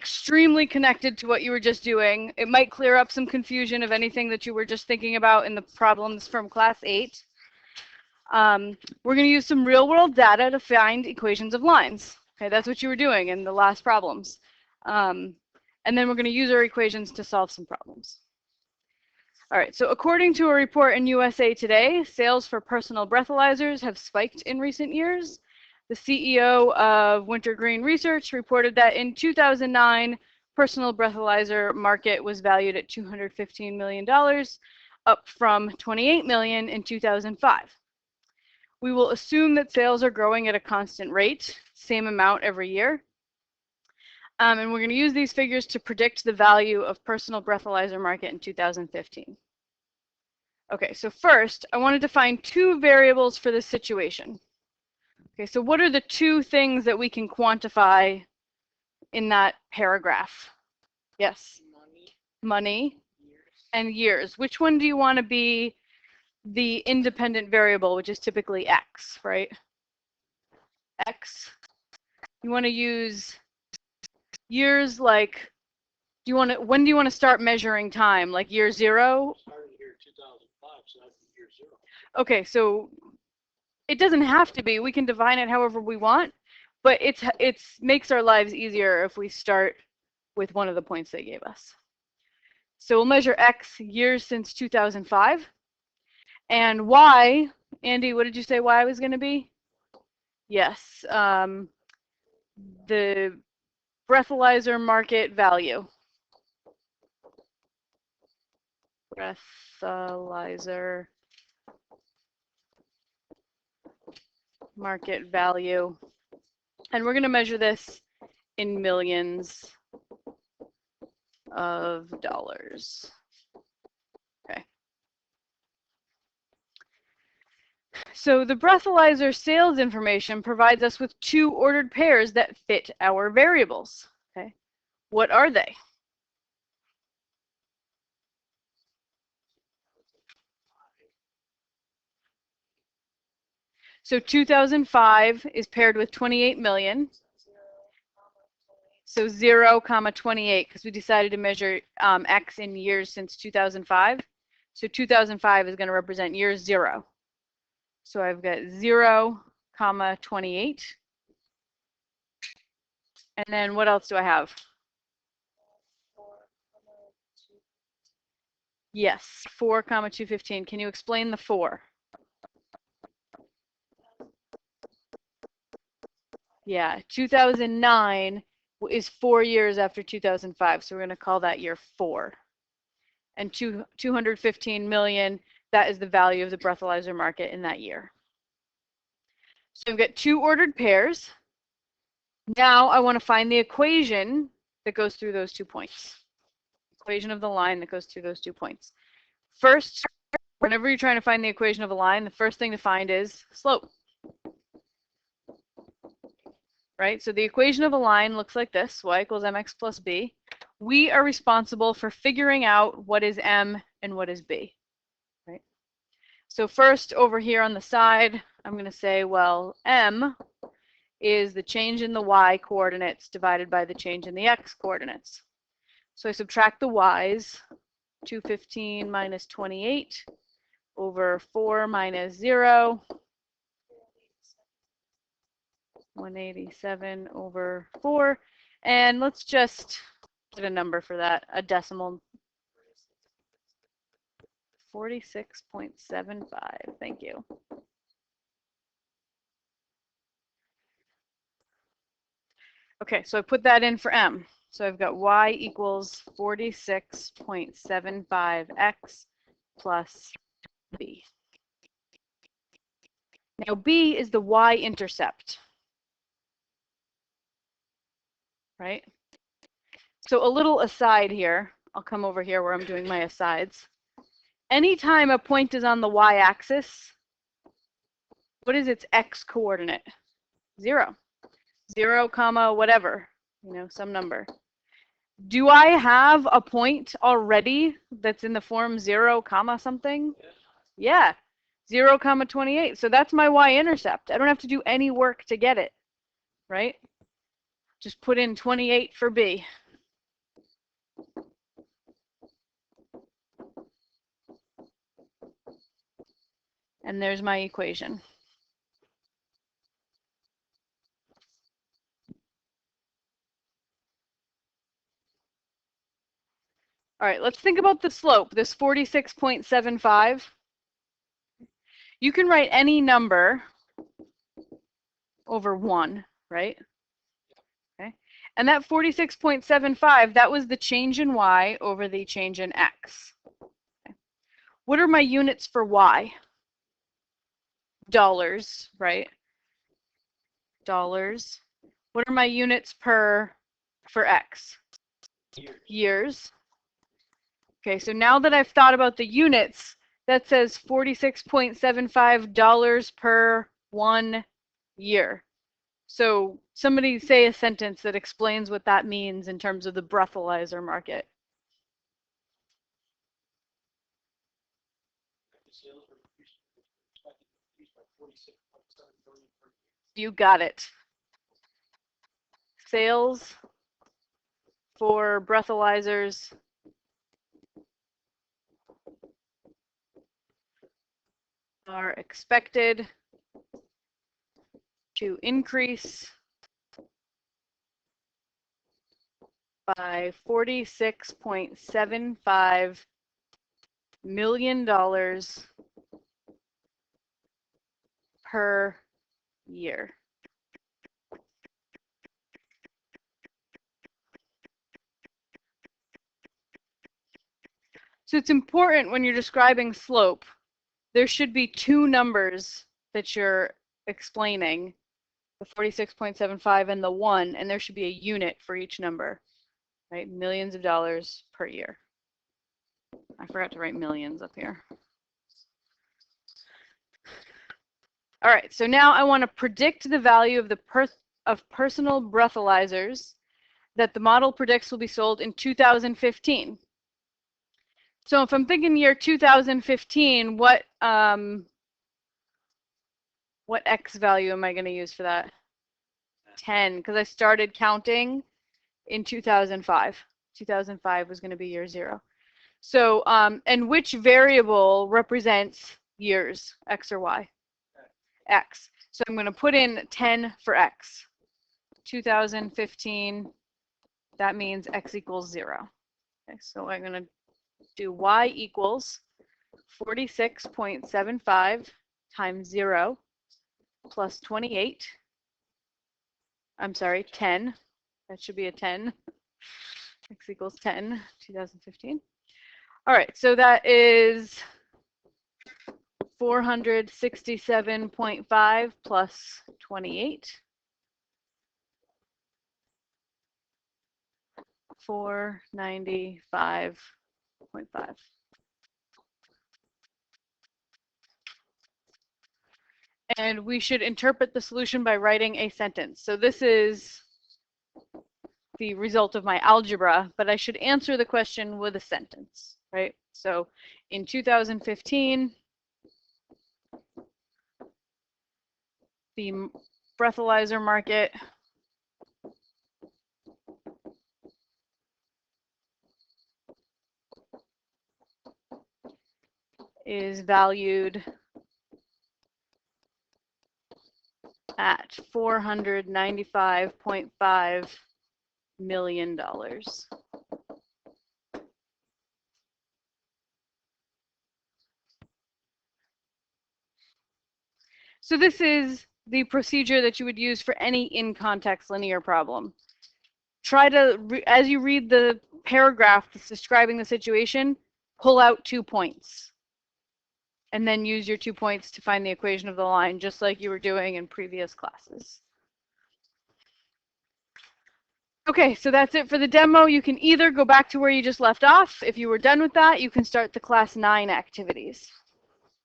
extremely connected to what you were just doing. It might clear up some confusion of anything that you were just thinking about in the problems from class 8. We're going to use some real world data to find equations of lines. Okay, that's what you were doing in the last problems. And then we're going to use our equations to solve some problems. All right, so according to a report in USA Today, sales for personal breathalyzers have spiked in recent years. The CEO of Wintergreen Research reported that in 2009, personal breathalyzer market was valued at $215 million, up from $28 million in 2005. We will assume that sales are growing at a constant rate, same amount every year. And we're going to use these figures to predict the value of personal breathalyzer market in 2015. Okay, so first, I wanted to find two variables for this situation. Okay, so what are the two things that we can quantify in that paragraph? Yes. Money and years. Which one do you want to be the independent variable, which is typically X, right? X. You want to use years like, when do you want to start measuring time? Like year 0? Started here 2005, so that's year 0. Okay, so it doesn't have to be. We can define it however we want, but it makes our lives easier if we start with one of the points they gave us. So we'll measure X years since 2005. And Y, Andy, what did you say Y was going to be? Yes, the breathalyzer market value. Breathalyzer market value. And we're going to measure this in millions of dollars. Okay. So the breathalyzer sales information provides us with two ordered pairs that fit our variables. Okay. What are they? So 2005 is paired with 28 million. So 0, 28, because we decided to measure X in years since 2005. So 2005 is going to represent year 0. So I've got 0, 28. And then what else do I have? Yes, 4, 215. Can you explain the 4? Yeah, 2009 is 4 years after 2005, so we're going to call that year 4. And 215 million, that is the value of the breathalyzer market in that year. So we've got two ordered pairs. Now I want to find the equation that goes through those 2 points. Equation of the line that goes through those 2 points. First, whenever you're trying to find the equation of a line, the first thing to find is slope. Right? So the equation of a line looks like this, y equals mx plus b. We are responsible for figuring out what is m and what is b. Right? So first, over here on the side, I'm going to say, well, m is the change in the y coordinates divided by the change in the x coordinates. So I subtract the y's, 215 minus 28 over 4 minus 0. 187 over 4. And let's just get a number for that, a decimal. 46.75. Thank you. Okay, so I put that in for m. So I've got y equals 46.75x plus b. Now b is the y-intercept. Right? So a little aside here, I'll come over here where I'm doing my asides. Anytime a point is on the y-axis, what is its x coordinate? 0. 0, comma, whatever, some number. Do I have a point already that's in the form 0, comma something? Yeah, 0, comma 28. So that's my y-intercept. I don't have to do any work to get it, right? Just put in 28 for b. And there's my equation. All right, let's think about the slope, this 46.75. You can write any number over 1, right? Okay. And that 46.75, that was the change in y over the change in x. Okay. What are my units for y? Dollars, right? Dollars. What are my units for x? Years. Okay, so now that I've thought about the units, that says $46.75 per 1 year. So somebody say a sentence that explains what that means in terms of the breathalyzer market. You got it. Sales for breathalyzers are expected to increase by $46.75 million per year. So it's important when you're describing slope, there should be two numbers that you're explaining, the 46.75 and the 1, and there should be a unit for each number, right? Millions of dollars per year. I forgot to write millions up here. All right, so now I want to predict the value of the personal breathalyzers that the model predicts will be sold in 2015. So if I'm thinking year 2015, what X value am I going to use for that? 10, because I started counting in 2005. 2005 was going to be year 0. So, and which variable represents years, X or Y? X. So I'm going to put in 10 for X. 2015, that means X equals 0. Okay, so I'm going to do Y equals 46.75 times 0 plus 28. I'm sorry, 10. That should be a 10. X equals 10, 2015. All right, so that is 467.5 plus 28. 495.5. And we should interpret the solution by writing a sentence. So this is the result of my algebra, but I should answer the question with a sentence, right? So in 2015, the breathalyzer market is valued at $495.5 million. So this is the procedure that you would use for any in-context linear problem. Try to, as you read the paragraph that's describing the situation, pull out 2 points. And then use your 2 points to find the equation of the line, just like you were doing in previous classes. Okay, so that's it for the demo. You can either go back to where you just left off. If you were done with that, you can start the class 9 activities.